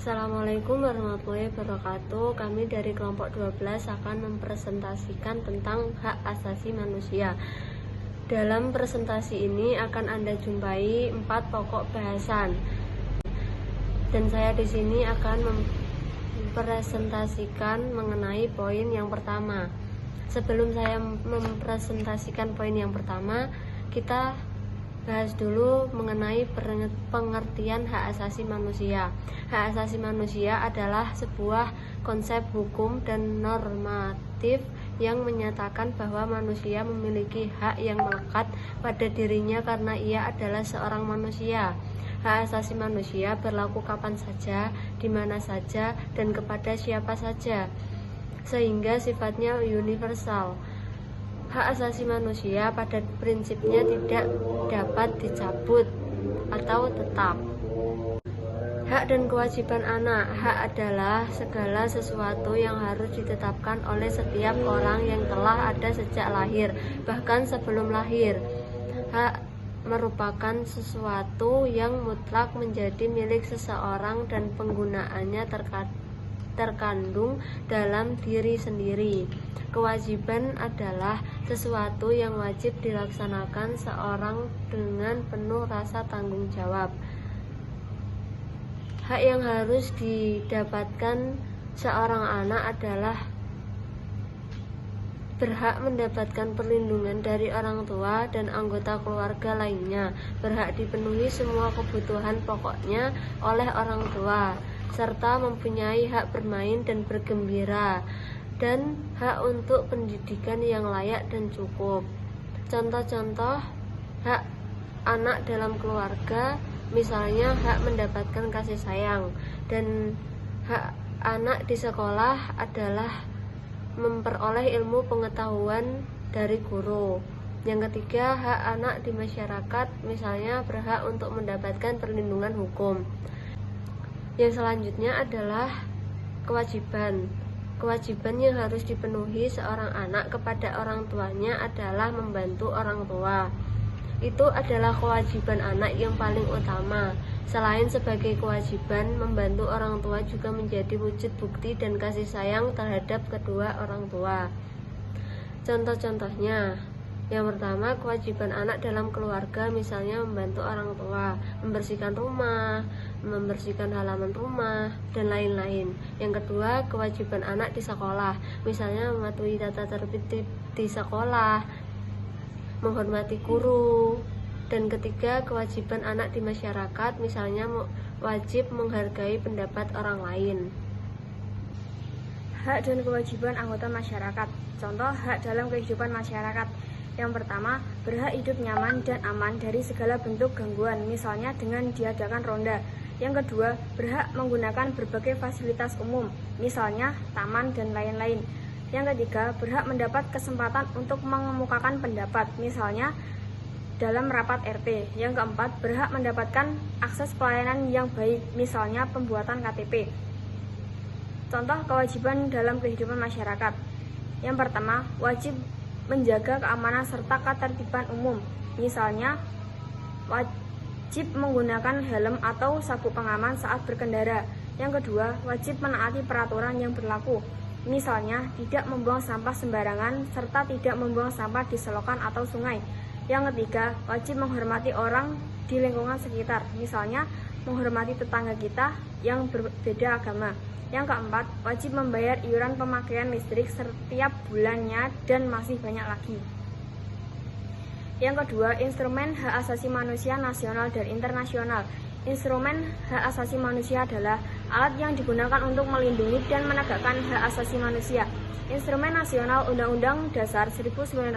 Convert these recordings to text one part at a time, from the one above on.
Assalamualaikum warahmatullahi wabarakatuh. Kami dari kelompok 12 akan mempresentasikan tentang hak asasi manusia. Dalam presentasi ini akan Anda jumpai 4 pokok bahasan. Dan saya di sini akan mempresentasikan mengenai poin yang pertama. Sebelum saya mempresentasikan poin yang pertama, kita bahas dulu mengenai pengertian hak asasi manusia. Hak asasi manusia adalah sebuah konsep hukum dan normatif yang menyatakan bahwa manusia memiliki hak yang melekat pada dirinya karena ia adalah seorang manusia. Hak asasi manusia berlaku kapan saja, di mana saja, dan kepada siapa saja, sehingga sifatnya universal. Hak asasi manusia pada prinsipnya tidak dapat dicabut atau tetap. Hak dan kewajiban anak. Hak adalah segala sesuatu yang harus ditetapkan oleh setiap orang yang telah ada sejak lahir, bahkan sebelum lahir. Hak merupakan sesuatu yang mutlak menjadi milik seseorang dan penggunaannya terkandung dalam diri sendiri. Kewajiban adalah sesuatu yang wajib dilaksanakan seorang dengan penuh rasa tanggung jawab. Hak yang harus didapatkan seorang anak adalah berhak mendapatkan perlindungan dari orang tua dan anggota keluarga lainnya, berhak dipenuhi semua kebutuhan pokoknya oleh orang tua, serta mempunyai hak bermain dan bergembira, dan hak untuk pendidikan yang layak dan cukup. Contoh-contoh hak anak dalam keluarga, misalnya hak mendapatkan kasih sayang, dan hak anak di sekolah adalah memperoleh ilmu pengetahuan dari guru. Yang ketiga, hak anak di masyarakat, misalnya berhak untuk mendapatkan perlindungan hukum. Yang selanjutnya adalah kewajiban. Kewajiban yang harus dipenuhi seorang anak kepada orang tuanya adalah membantu orang tua. Itu adalah kewajiban anak yang paling utama. Selain sebagai kewajiban, membantu orang tua juga menjadi wujud bukti dan kasih sayang terhadap kedua orang tua. Contoh-contohnya, yang pertama, kewajiban anak dalam keluarga, misalnya membantu orang tua, membersihkan rumah, membersihkan halaman rumah, dan lain-lain. Yang kedua, kewajiban anak di sekolah, misalnya mematuhi tata tertib di sekolah, menghormati guru. Dan ketiga, kewajiban anak di masyarakat, misalnya wajib menghargai pendapat orang lain. Hak dan kewajiban anggota masyarakat. Contoh hak dalam kehidupan masyarakat. Yang pertama, berhak hidup nyaman dan aman dari segala bentuk gangguan, misalnya dengan diadakan ronda. Yang kedua, berhak menggunakan berbagai fasilitas umum, misalnya taman dan lain-lain. Yang ketiga, berhak mendapat kesempatan untuk mengemukakan pendapat, misalnya dalam rapat RT. Yang keempat, berhak mendapatkan akses pelayanan yang baik, misalnya pembuatan KTP. Contoh kewajiban dalam kehidupan masyarakat. Yang pertama, wajib menjaga keamanan serta ketertiban umum, misalnya wajib menggunakan helm atau sabuk pengaman saat berkendara. Yang kedua, wajib menaati peraturan yang berlaku, misalnya tidak membuang sampah sembarangan serta tidak membuang sampah di selokan atau sungai. Yang ketiga, wajib menghormati orang di lingkungan sekitar, misalnya menghormati tetangga kita yang berbeda agama. Yang keempat, wajib membayar iuran pemakaian listrik setiap bulannya, dan masih banyak lagi. Yang kedua, instrumen hak asasi manusia nasional dan internasional. Instrumen hak asasi manusia adalah alat yang digunakan untuk melindungi dan menegakkan hak asasi manusia. Instrumen nasional Undang-Undang Dasar 1945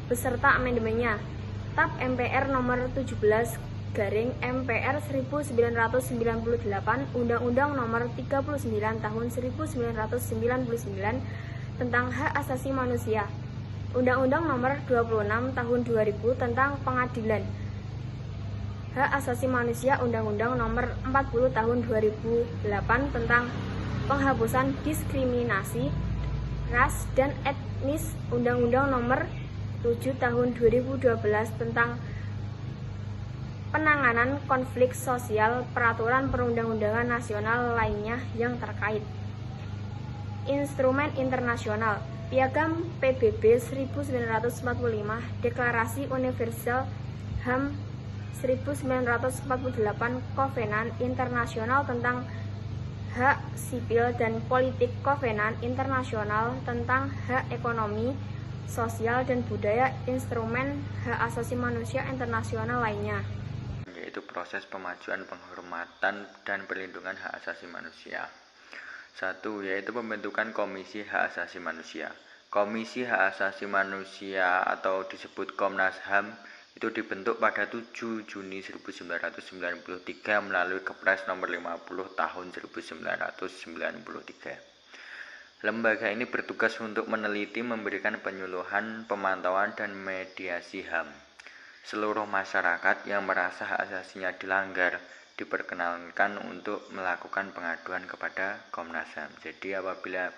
beserta amendemennya, TAP MPR nomor 17/MPR 1998, Undang-Undang nomor 39 tahun 1999 tentang hak asasi manusia, Undang-Undang nomor 26 tahun 2000 tentang pengadilan hak asasi manusia, Undang-Undang nomor 40 tahun 2008 tentang penghapusan diskriminasi ras dan etnis, Undang-Undang nomor 7 tahun 2012 tentang penghapusan diskriminasi ras dan etnis, Undang-Undang nomor 7 tahun 2012 tentang penghapusan diskriminasi ras dan etnis, Undang-Undang nomor 7 tahun 2012 tentang penghapusan diskriminasi ras dan etnis, Undang-Undang nomor 7 tahun 2012 tentang penanganan konflik sosial, peraturan perundang-undangan nasional lainnya yang terkait. Instrumen internasional, Piagam PBB 1945, Deklarasi Universal HAM 1948, Kovenan Internasional tentang Hak Sipil dan Politik, Kovenan Internasional tentang Hak Ekonomi, Sosial dan Budaya, instrumen hak asasi manusia internasional lainnya. Yaitu proses pemajuan, penghormatan, dan perlindungan hak asasi manusia. 1. Yaitu pembentukan Komisi Hak Asasi Manusia. Komisi Hak Asasi Manusia atau disebut Komnas HAM itu dibentuk pada 7 Juni 1993 melalui Kepres nomor 50 tahun 1993. Lembaga ini bertugas untuk meneliti, memberikan penyuluhan, pemantauan, dan mediasi HAM. Seluruh masyarakat yang merasa hak asasinya dilanggar diperkenankan untuk melakukan pengaduan kepada Komnas HAM. Jadi apabila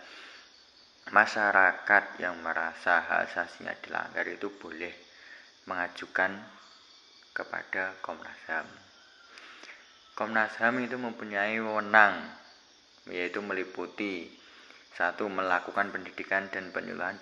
masyarakat yang merasa hak asasinya dilanggar itu boleh mengajukan kepada Komnas HAM. Komnas HAM itu mempunyai wewenang, yaitu meliputi 1. Melakukan pendidikan dan penyuluhan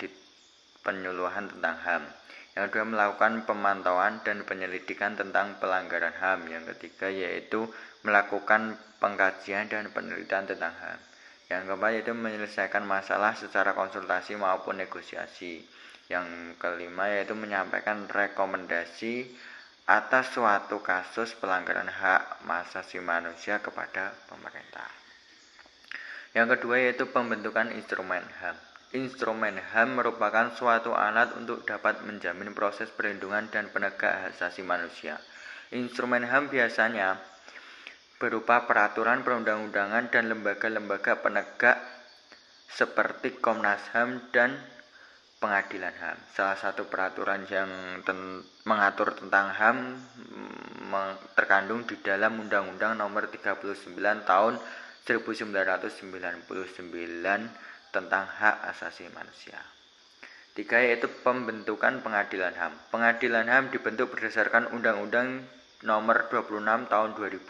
tentang HAM. Yang kedua, melakukan pemantauan dan penyelidikan tentang pelanggaran HAM. Yang ketiga, yaitu melakukan pengkajian dan penelitian tentang HAM. Yang keempat, yaitu menyelesaikan masalah secara konsultasi maupun negosiasi. Yang kelima, yaitu menyampaikan rekomendasi atas suatu kasus pelanggaran hak asasi manusia kepada pemerintah. Yang kedua, yaitu pembentukan instrumen HAM. Instrumen HAM merupakan suatu alat untuk dapat menjamin proses perlindungan dan penegak hak asasi manusia. Instrumen HAM biasanya berupa peraturan perundang-undangan dan lembaga-lembaga penegak seperti Komnas HAM dan Pengadilan HAM. Salah satu peraturan yang mengatur tentang HAM terkandung di dalam Undang-Undang Nomor 39 Tahun 1999 tentang hak asasi manusia. 3. Yaitu pembentukan Pengadilan HAM. Pengadilan HAM dibentuk berdasarkan Undang-Undang Nomor 26 Tahun 2000.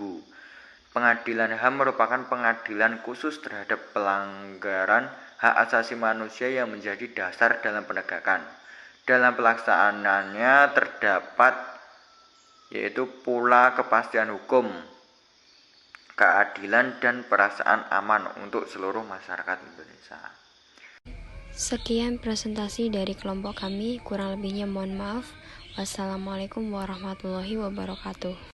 Pengadilan HAM merupakan pengadilan khusus terhadap pelanggaran hak asasi manusia yang menjadi dasar dalam penegakan. Dalam pelaksanaannya terdapat yaitu pula kepastian hukum, keadilan, dan perasaan aman untuk seluruh masyarakat Indonesia. Sekian presentasi dari kelompok kami, kurang lebihnya mohon maaf. Wassalamualaikum warahmatullahi wabarakatuh.